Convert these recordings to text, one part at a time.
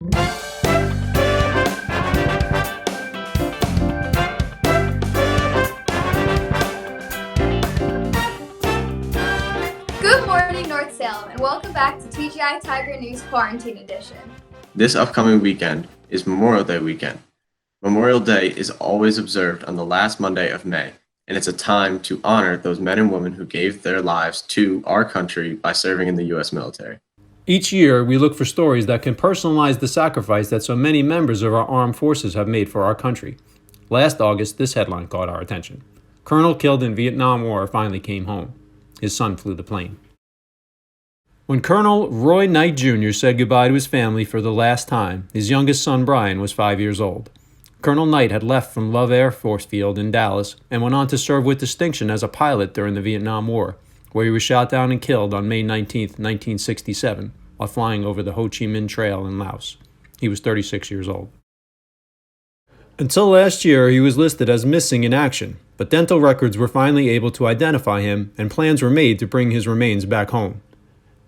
Good morning, North Salem, and welcome back to TGI Tiger News Quarantine Edition. This upcoming weekend is Memorial Day weekend. Memorial Day is always observed on the last Monday of May, and it's a time to honor those men and women who gave their lives to our country by serving in the U.S. military. Each year, we look for stories that can personalize the sacrifice that so many members of our armed forces have made for our country. Last August, this headline caught our attention. Colonel killed in Vietnam War finally came home. His son flew the plane. When Colonel Roy Knight Jr. said goodbye to his family for the last time, his youngest son Brian was 5 years old. Colonel Knight had left from Love Air Force Field in Dallas and went on to serve with distinction as a pilot during the Vietnam War, where he was shot down and killed on May 19, 1967, while flying over the Ho Chi Minh Trail in Laos. He was 36 years old. Until last year, he was listed as missing in action, but dental records were finally able to identify him and plans were made to bring his remains back home.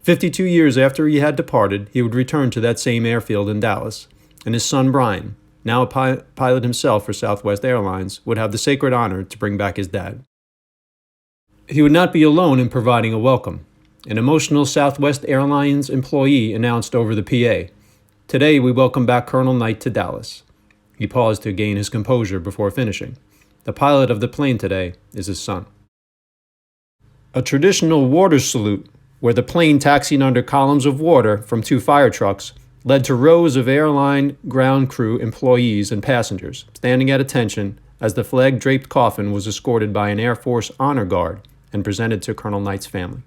52 years after he had departed, he would return to that same airfield in Dallas, and his son Brian, now a pilot himself for Southwest Airlines, would have the sacred honor to bring back his dad. He would not be alone in providing a welcome. An emotional Southwest Airlines employee announced over the PA, "Today we welcome back Colonel Knight to Dallas." He paused to gain his composure before finishing. The pilot of the plane today is his son. A traditional water salute, where the plane taxied under columns of water from 2 fire trucks, led to rows of airline ground crew employees and passengers, standing at attention as the flag-draped coffin was escorted by an Air Force honor guard and presented to Colonel Knight's family.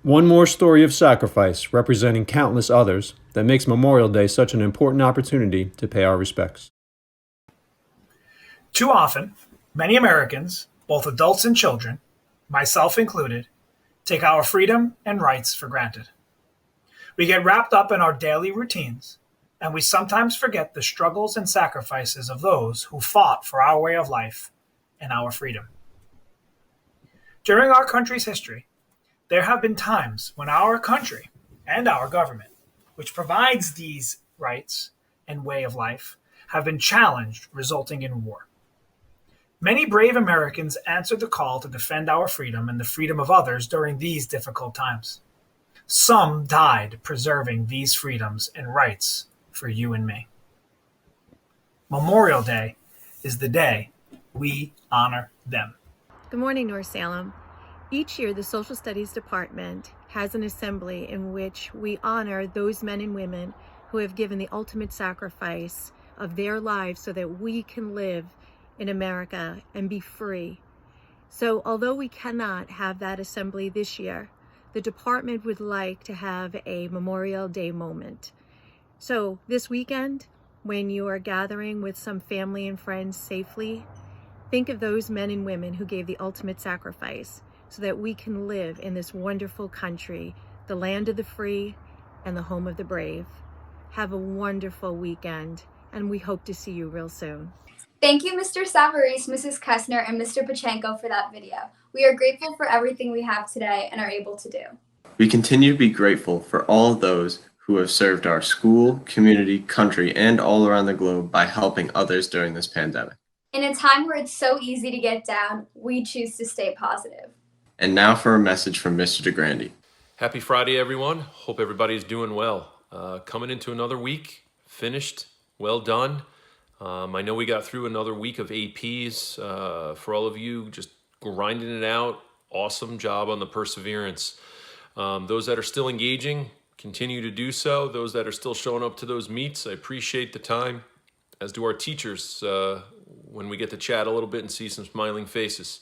One more story of sacrifice, representing countless others, that makes Memorial Day such an important opportunity to pay our respects. Too often, many Americans, both adults and children, myself included, take our freedom and rights for granted. We get wrapped up in our daily routines, and we sometimes forget the struggles and sacrifices of those who fought for our way of life and our freedom. During our country's history, there have been times when our country and our government, which provides these rights and way of life, have been challenged, resulting in war. Many brave Americans answered the call to defend our freedom and the freedom of others during these difficult times. Some died preserving these freedoms and rights for you and me. Memorial Day is the day we honor them. Good morning, North Salem. Each year, the Social Studies Department has an assembly in which we honor those men and women who have given the ultimate sacrifice of their lives so that we can live in America and be free. So although we cannot have that assembly this year, the department would like to have a Memorial Day moment. So this weekend, when you are gathering with some family and friends safely, think of those men and women who gave the ultimate sacrifice so that we can live in this wonderful country, the land of the free and the home of the brave. Have a wonderful weekend, and we hope to see you real soon. Thank you, Mr. Savarese, Mrs. Kessner, and Mr. Pachenko for that video. We are grateful for everything we have today and are able to do. We continue to be grateful for all of those who have served our school, community, country, and all around the globe by helping others during this pandemic. In a time where it's so easy to get down, we choose to stay positive. And now for a message from Mr. DeGrandi. Happy Friday, everyone. Hope everybody's doing well. Coming into another week, finished, well done. I know we got through another week of APs. For all of you just grinding it out, awesome job on the perseverance. Those that are still engaging, continue to do so. Those that are still showing up to those meets, I appreciate the time, as do our teachers when we get to chat a little bit and see some smiling faces.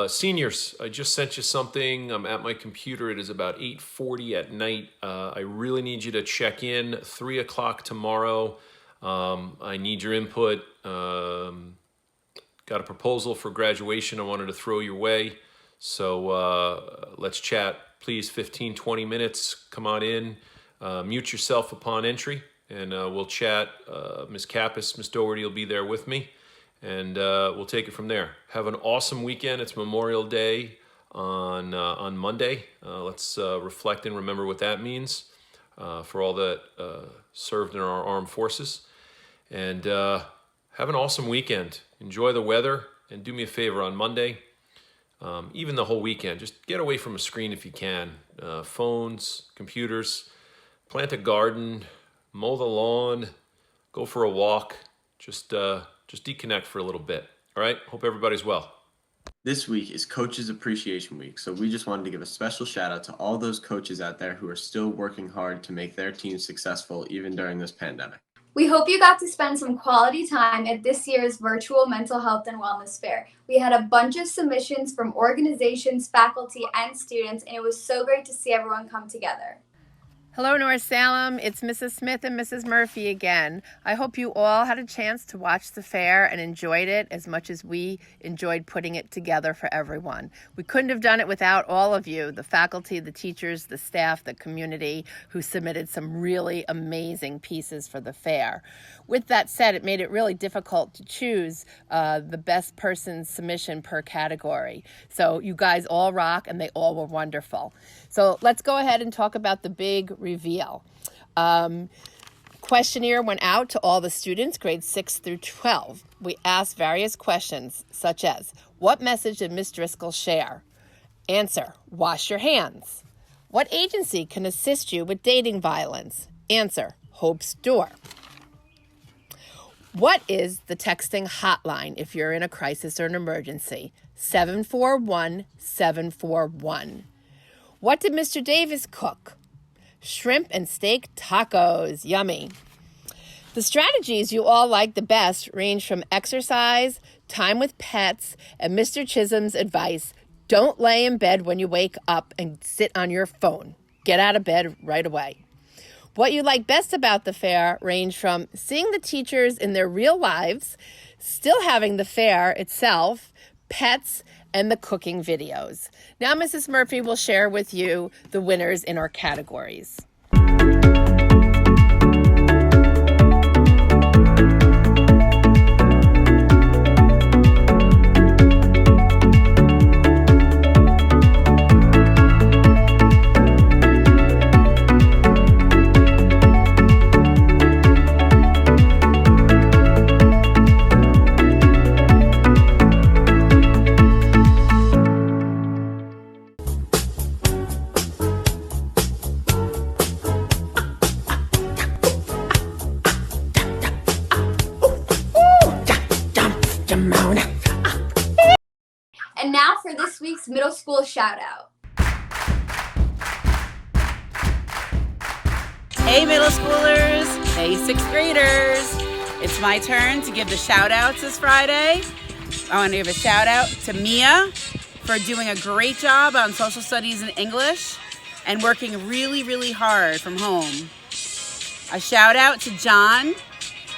Seniors, I just sent you something. I'm at my computer. It is about 8:40 at night. I really need you to check in 3 o'clock tomorrow. I need your input. Got a proposal for graduation I wanted to throw your way. So let's chat, please. 15, 20 minutes. Come on in. Mute yourself upon entry, and we'll chat. Ms. Kappas, Ms. Doherty will be there with me, and we'll take it from there. Have an awesome weekend. It's Memorial Day on Monday. Let's reflect and remember what that means. for all that served in our armed forces. And have an awesome weekend. Enjoy the weather, and do me a favor on Monday, even the whole weekend, just get away from a screen if you can. Phones, computers, plant a garden, mow the lawn, go for a walk. Just deconnect for a little bit. All right? Hope everybody's well. This week is Coaches Appreciation Week, so we just wanted to give a special shout out to all those coaches out there who are still working hard to make their teams successful even during this pandemic. We hope you got to spend some quality time at this year's virtual mental health and wellness fair. We had a bunch of submissions from organizations, faculty, and students, and it was so great to see everyone come together. Hello, North Salem. It's Mrs. Smith and Mrs. Murphy again. I hope you all had a chance to watch the fair and enjoyed it as much as we enjoyed putting it together for everyone. We couldn't have done it without all of you, the faculty, the teachers, the staff, the community, who submitted some really amazing pieces for the fair. With that said, it made it really difficult to choose the best person's submission per category. So you guys all rock, and they all were wonderful. So let's go ahead and talk about the big reveal. Questionnaire went out to all the students, grades 6 through 12. We asked various questions, such as, what message did Ms. Driscoll share? Answer, wash your hands. What agency can assist you with dating violence? Answer, Hope's Door. What is the texting hotline if you're in a crisis or an emergency? 741-741. What did Mr. Davis cook? Shrimp and steak tacos. Yummy. The strategies you all like the best range from exercise, time with pets, and Mr. Chisholm's advice, don't lay in bed when you wake up and sit on your phone. Get out of bed right away. What you like best about the fair range from seeing the teachers in their real lives, still having the fair itself, pets, and the cooking videos. Now Mrs. Murphy will share with you the winners in our categories. And now for this week's middle school shout out. Hey middle schoolers, hey sixth graders. It's my turn to give the shout outs this Friday. I want to give a shout out to Mia for doing a great job on social studies and English and working really, really hard from home. A shout out to John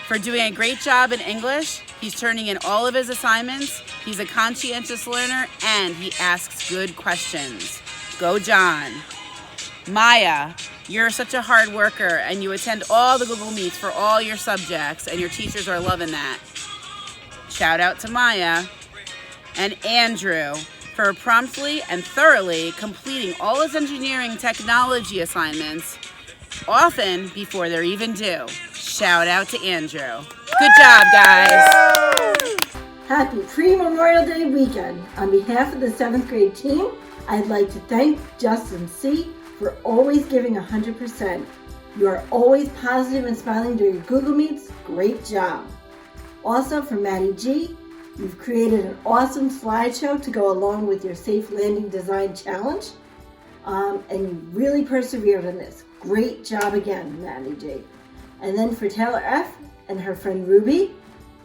for doing a great job in English. He's turning in all of his assignments. He's a conscientious learner and he asks good questions. Go John. Maya, you're such a hard worker and you attend all the Google Meets for all your subjects and your teachers are loving that. Shout out to Maya. And Andrew for promptly and thoroughly completing all his engineering technology assignments, often before they're even due. Shout out to Andrew. Good job, guys. Happy pre-Memorial Day weekend. On behalf of the 7th grade team, I'd like to thank Justin C. for always giving 100%. You are always positive and smiling during Google Meets. Great job. Also for Maddie G, you've created an awesome slideshow to go along with your Safe Landing Design Challenge. And you really persevered in this. Great job again, Maddie G. And then for Taylor F. and her friend Ruby,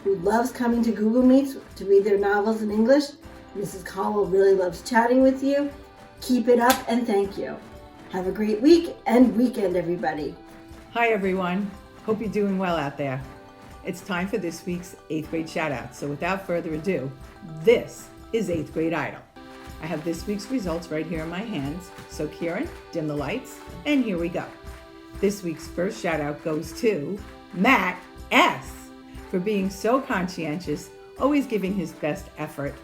who loves coming to Google Meets to read their novels in English. Mrs. Caldwell really loves chatting with you. Keep it up and thank you. Have a great week and weekend, everybody. Hi, everyone. Hope you're doing well out there. It's time for this week's 8th grade shout out. So without further ado, this is 8th grade Idol. I have this week's results right here in my hands. So Kieran, dim the lights, and here we go. This week's first shout out goes to Matt S. for being so conscientious, always giving his best effort,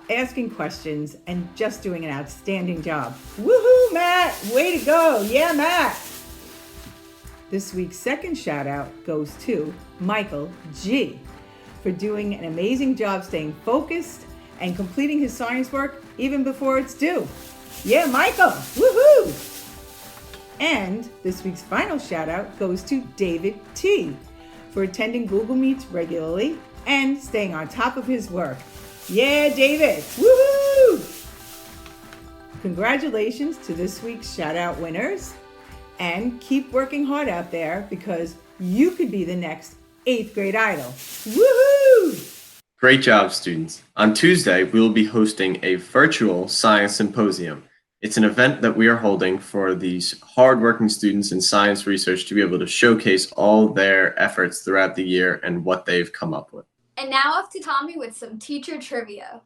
asking questions, and just doing an outstanding job. Woohoo, Matt! Way to go! Yeah, Matt! This week's second shout out goes to Michael G. for doing an amazing job staying focused and completing his science work even before it's due. Yeah, Michael! Woohoo! And this week's final shout out goes to David T. for attending Google Meets regularly and staying on top of his work. Yeah, David! Woohoo! Congratulations to this week's shout out winners, and keep working hard out there because you could be the next 8th grade idol. Woohoo! Great job, students. On Tuesday, we will be hosting a virtual science symposium. It's an event that we are holding for these hardworking students in science research to be able to showcase all their efforts throughout the year and what they've come up with. And now off to Tommy with some teacher trivia.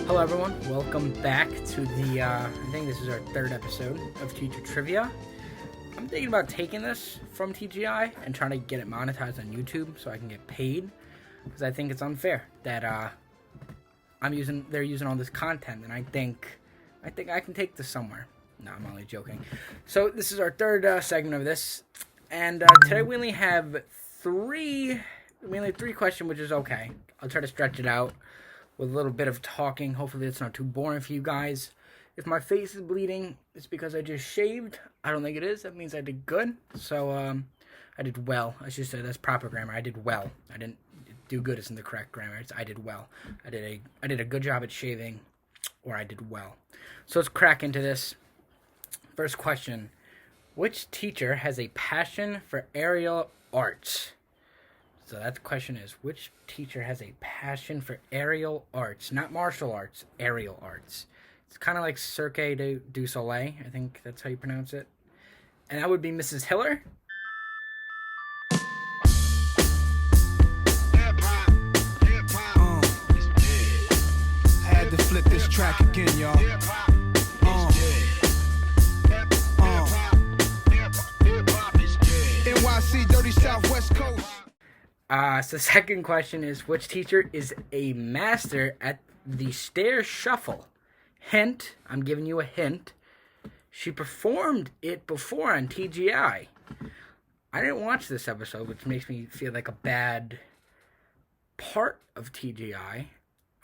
Hello everyone, welcome back to the, I think this is our 3rd episode of Teacher Trivia. I'm thinking about taking this from TGI and trying to get it monetized on YouTube so I can get paid, because I think it's unfair that they're using all this content, and I think I can take this somewhere. No, I'm only joking. So this is our 3rd segment of this, and today we only have 3 questions, which is okay. I'll try to stretch it out with a little bit of talking. Hopefully it's not too boring for you guys. If my face is bleeding, it's because I just shaved. I don't think it is. That means I did good. So I did well. I should say that's proper grammar. I did well. I didn't do good isn't the correct grammar. It's I did well. I did a good job at shaving, or I did well. So let's crack into this. First question: which teacher has a passion for aerial arts? So that question is, which teacher has a passion for aerial arts? Not martial arts, aerial arts. It's kind of like Cirque du Soleil. I think that's how you pronounce it. And that would be Mrs. Hiller. Had to flip this track again, y'all. NYC, dirty Southwest Coast. So the second question is, which teacher is a master at the stair shuffle? Hint, I'm giving you a hint. She performed it before on TGI. I didn't watch this episode, which makes me feel like a bad part of TGI.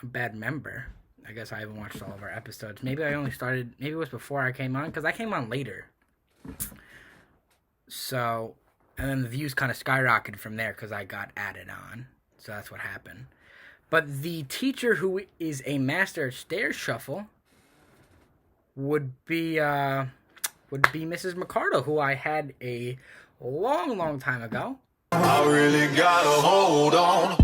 A bad member. I guess I haven't watched all of our episodes. Maybe it was before I came on, because I came on later. So, and then the views kind of skyrocketed from there because I got added on. So that's what happened. But the teacher who is a master at stair shuffle would be Mrs. McCardle, who I had a long time ago. I really gotta hold on.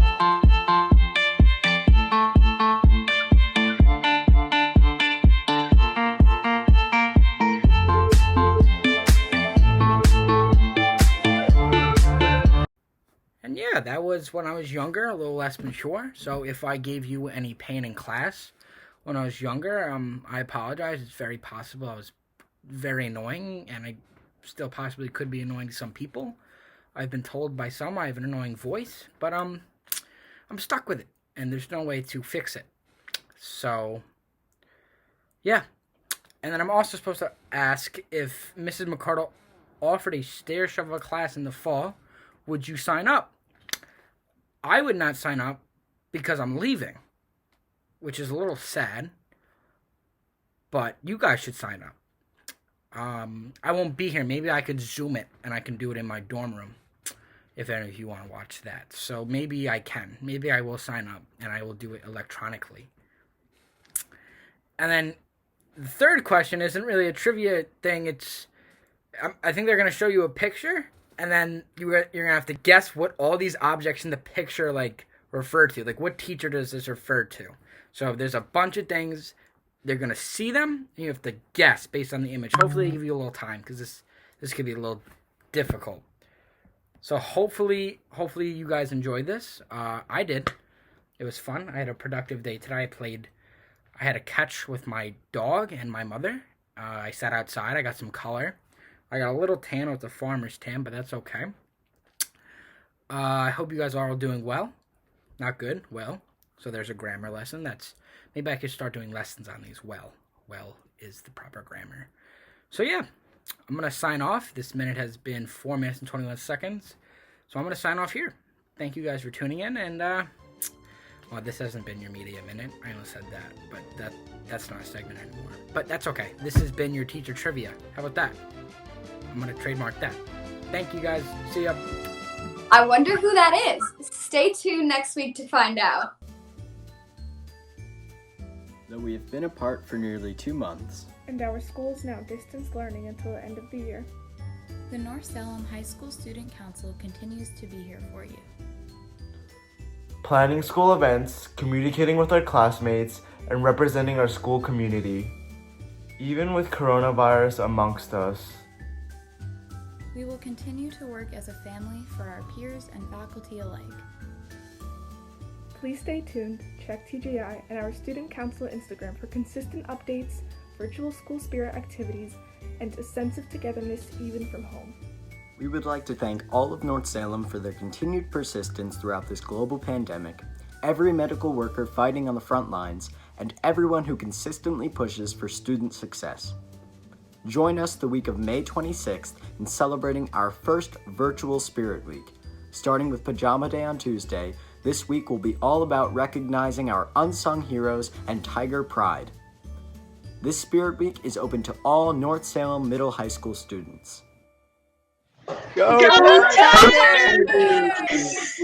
And yeah, that was when I was younger, a little less mature. So if I gave you any pain in class when I was younger, I apologize. It's very possible I was very annoying, and I still possibly could be annoying to some people. I've been told by some I have an annoying voice, but I'm stuck with it, and there's no way to fix it. So, yeah. And then I'm also supposed to ask, if Mrs. McCardle offered a stair shuffle class in the fall, would you sign up? I would not sign up because I'm leaving, which is a little sad, but you guys should sign up. I won't be here. Maybe I could Zoom it, and I can do it in my dorm room, if any of you want to watch that. So maybe I can. Maybe I will sign up, and I will do it electronically. And then the third question isn't really a trivia thing. I think they're going to show you a picture, and then you're going to have to guess what all these objects in the picture, like, refer to. Like, what teacher does this refer to? So there's a bunch of things. They're going to see them, and you have to guess based on the image. Hopefully they give you a little time, because this could be a little difficult. So hopefully you guys enjoyed this. I did. It was fun. I had a productive day today. I had a catch with my dog and my mother. I sat outside. I got some color. I got a little tan with the farmer's tan, but that's okay. I hope you guys are all doing well. Not good, well. So there's a grammar lesson. Maybe I could start doing lessons on these. Well is the proper grammar. So yeah, I'm going to sign off. This minute has been 4 minutes and 21 seconds. So I'm going to sign off here. Thank you guys for tuning in. And, well, this hasn't been your media minute. I almost said that, but that's not a segment anymore. But that's okay. This has been your teacher trivia. How about that? I'm going to trademark that. Thank you guys. See ya. I wonder who that is. Stay tuned next week to find out. Though we have been apart for nearly 2 months, and our school is now distance learning until the end of the year, the North Salem High School Student Council continues to be here for you. Planning school events, communicating with our classmates, and representing our school community, even with coronavirus amongst us. We will continue to work as a family for our peers and faculty alike. Please stay tuned, check TGI and our Student Council Instagram for consistent updates, virtual school spirit activities, and a sense of togetherness even from home. we would like to thank all of North Salem for their continued persistence throughout this global pandemic, every medical worker fighting on the front lines, and everyone who consistently pushes for student success. Join us the week of May 26th in celebrating our first virtual Spirit Week. Starting with Pajama Day on Tuesday, this week will be all about recognizing our unsung heroes and Tiger Pride. This Spirit Week is open to all North Salem Middle High School students. Go Tigers!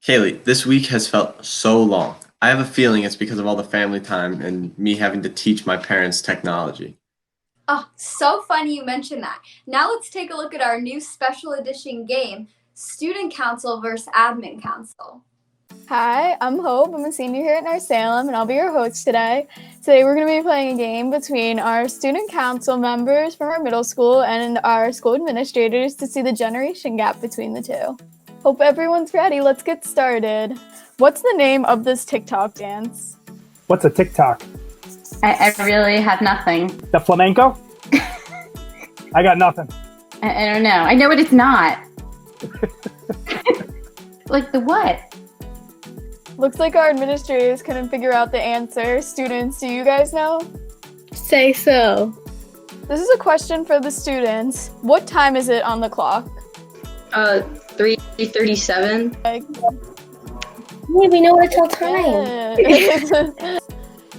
Kaylee, this week has felt so long. I have a feeling it's because of all the family time and me having to teach my parents technology. Oh, so funny you mentioned that. Now let's take a look at our new special edition game, Student Council versus Admin Council. Hi, I'm Hope. I'm a senior here at North Salem, and I'll be your host today. Today we're going to be playing a game between our student council members from our middle school and our school administrators to see the generation gap between the two. Hope everyone's ready. Let's get started. What's the name of this TikTok dance? What's a TikTok? I really have nothing. The flamenco? I got nothing. I don't know. I know what it's not. Like the what? Looks like our administrators couldn't figure out the answer. Students, do you guys know? Say so. This is a question for the students. What time is it on the clock? 3:37. Hey, we know it's all time. Yeah.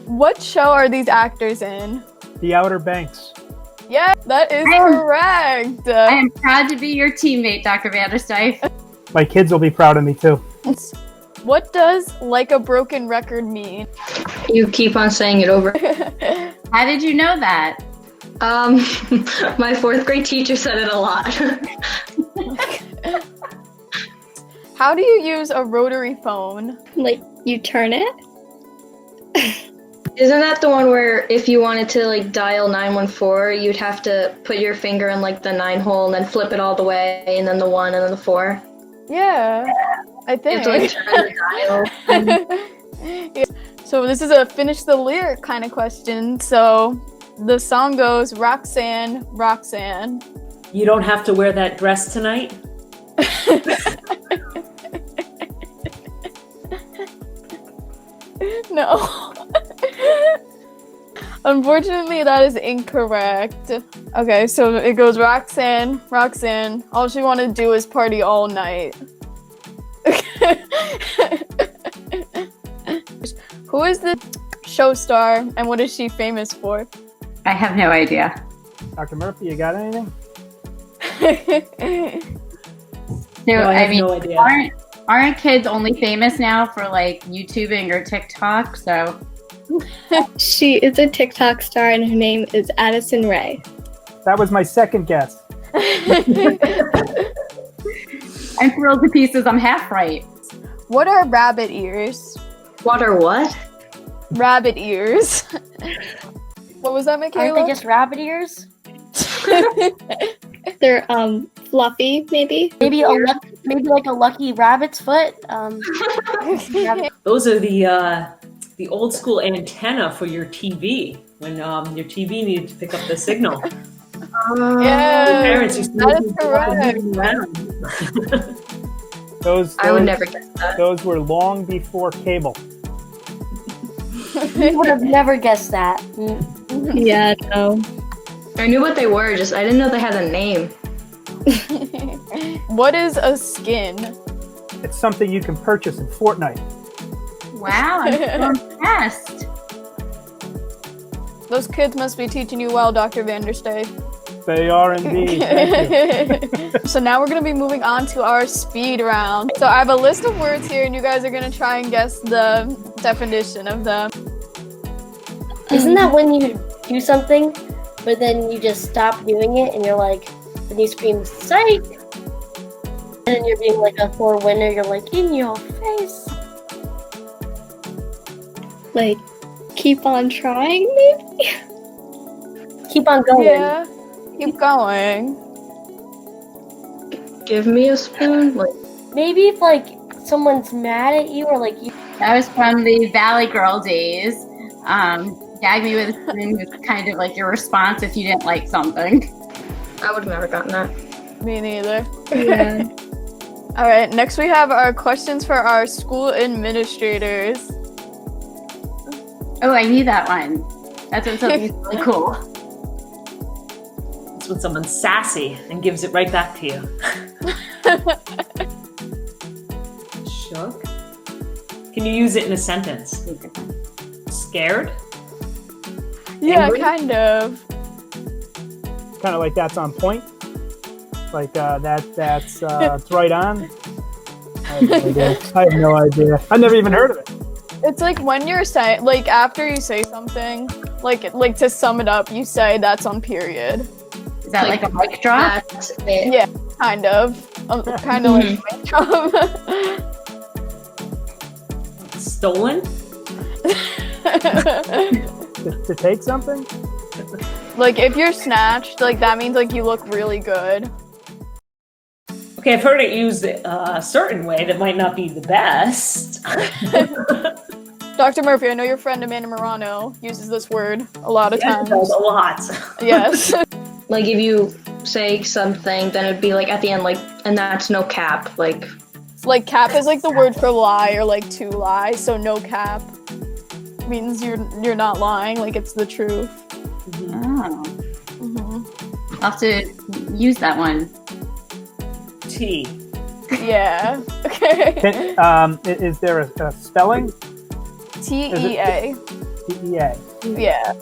What show are these actors in? The Outer Banks. Yeah, that is correct. I am proud to be your teammate, Dr. Vanderstyke. My kids will be proud of me too. What does "like a broken record" mean? You keep on saying it over. How did you know that? My 4th grade teacher said it a lot. How do you use a rotary phone? Like, you turn it? Isn't that the one where if you wanted to like dial 914, you'd have to put your finger in like the 9 hole and then flip it all the way, and then the 1 and then the 4? Yeah, I think. You have to like turn the dial. Yeah. So this is a finish the lyric kind of question. So the song goes, Roxanne, Roxanne. You don't have to wear that dress tonight? No. Unfortunately, that is incorrect. Okay, so it goes Roxanne, Roxanne. All she wanted to do is party all night. Who is the show star and what is she famous for? I have no idea. Dr. Murphy, you got anything? No, I have mean, no idea. Aren't kids only famous now for like YouTubing or TikTok? So She is a TikTok star and her name is Addison Rae. That was my second guess. I'm thrilled to pieces. I'm half right. What are rabbit ears? What are what? Rabbit ears. What was that, Michaela? Aren't they just rabbit ears? They're fluffy, maybe. Maybe like a lucky rabbit's foot. Those are the old school antenna for your TV when your TV needed to pick up the signal. Yes, Parents used to that make is me go out and correct. move around. I would never guess that. Those were long before cable. You would have never guessed that. Yeah, no. I knew what they were, just I didn't know they had a name. What is a skin? It's something you can purchase in Fortnite. Wow, I'm so impressed. Those kids must be teaching you well, Dr. Vanderstay. They are indeed. Thank you. So now we're going to be moving on to our speed round. So I have a list of words here, and you guys are going to try and guess the definition of them. Isn't that when you do something, but then you just stop doing it and you're like, then you scream, psych! And then you're being like a poor winner, you're like, in your face. Like, keep on trying, maybe? Keep on going. Yeah, keep going. Give me a spoon? Like, maybe if like someone's mad at you or like you. That was from the Valley Girl days. Gag me with a spoon was kind of like your response if you didn't like something. I would have never gotten that. Me neither. Yeah. All right, next we have our questions for our school administrators. Oh, I knew that one. That's when something's really cool. It's when someone's sassy and gives it right back to you. Shook. Can you use it in a sentence? Scared? Yeah, Angry? kind of. Kind of like that's on point. Like that's right on. I have no idea. I never even heard of it. It's like when you're saying, like after you say something, like to sum it up, you say that's on period. Is that like a mic drop? That's it. Yeah, kind of. Kind of like a mic drop. Stolen? To take something? Like if you're snatched, like that means like you look really good. Okay, I've heard it used a certain way that might not be the best. Dr. Murphy, I know your friend Amanda Morano uses this word a lot of times. A lot. Yes. Like if you say something, then it'd be like at the end, like, and that's no cap. Like cap is like the word for lie or like to lie. So no cap means you're not lying. Like it's the truth. Oh. I'll have to use that one. T. Yeah. Okay. Is there a spelling? TEA. TEA. Yeah.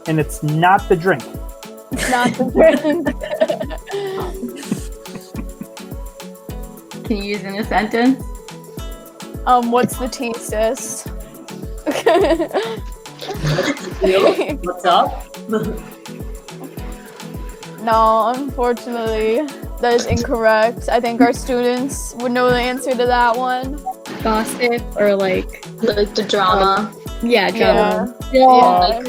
And it's not the drink. It's not the drink. Can you use in a sentence? What's the T, sis? What's up? No, unfortunately, that is incorrect. I think our students would know the answer to that one. gossip or like the drama. Yeah, drama. Yeah. Like,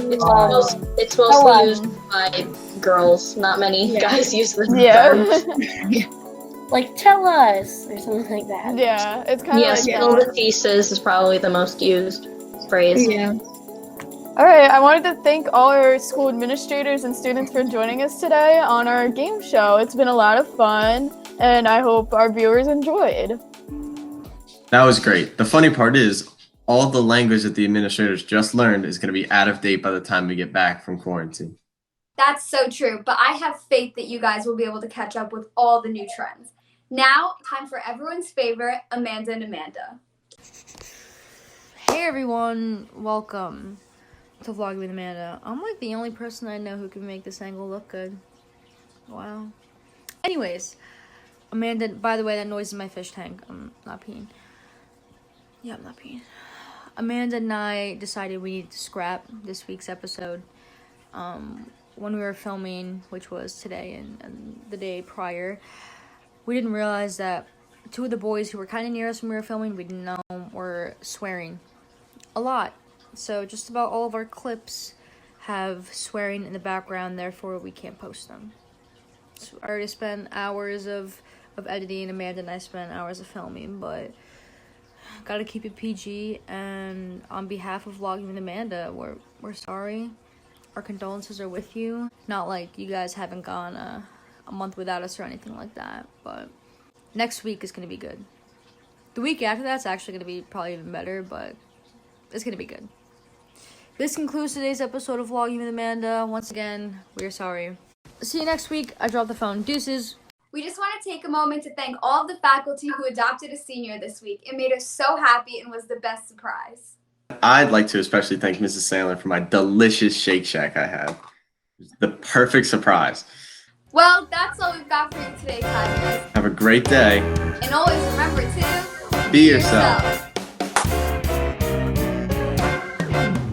it's mostly used by girls. Not many guys use this term. Like, tell us, or something like that. Yeah, it's kind of like... spill the thesis is probably the most used phrase. Yeah. All right, I wanted to thank all our school administrators and students for joining us today on our game show. It's been a lot of fun, and I hope our viewers enjoyed. That was great. The funny part is, all the language that the administrators just learned is going to be out of date by the time we get back from quarantine. That's so true, but I have faith that you guys will be able to catch up with all the new trends. Now, time for everyone's favorite, Amanda and Amanda. Hey everyone, welcome to Vlogging with Amanda. I'm like the only person I know who can make this angle look good. Wow. Anyways, Amanda, by the way, that noise is my fish tank. I'm not peeing. Yeah, I'm not peeing. Amanda and I decided we needed to scrap this week's episode. When we were filming, which was today and the day prior, we didn't realize that two of the boys who were kind of near us when we were filming, we didn't know, were swearing a lot. So just about all of our clips have swearing in the background, therefore we can't post them. So I already spent hours of editing, Amanda and I spent hours of filming, but gotta keep it PG, and on behalf of Vlogging with Amanda, we're sorry. our condolences are with you. Not like you guys haven't gone a month without us or anything like that, but next week is going to be good. The week after that's actually going to be probably even better, but it's going to be good. This concludes today's episode of Vlogging with Amanda. Once again, we're sorry. See you next week. I dropped the phone. Deuces. We just want to take a moment to thank all of the faculty who adopted a senior this week. It made us so happy and was the best surprise. I'd like to especially thank Mrs. Sandler for my delicious Shake Shack I had. It was the perfect surprise. Well, that's all we've got for you today, guys. Have a great day. And always remember to Be yourself.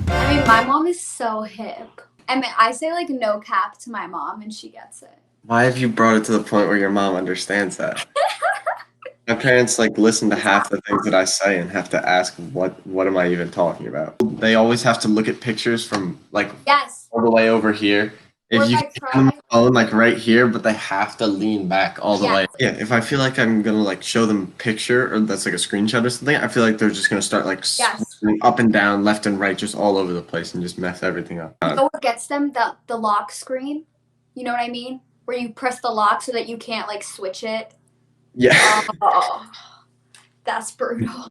I mean, my mom is so hip. I mean, I say like no cap to my mom and she gets it. Why have you brought it to the point where your mom understands that? My parents like listen to half the things that I say and have to ask what am I even talking about. They always have to look at pictures from like all the way over here. If you can the phone like right here, but they have to lean back all the way. Yeah, if I feel like I'm gonna like show them a picture or that's like a screenshot or something, I feel like they're just gonna start like switching up and down, left and right, just all over the place and just mess everything up. You know what gets them? The lock screen. You know what I mean? Where you press the lock so that you can't like switch it. Yeah. Oh, that's brutal.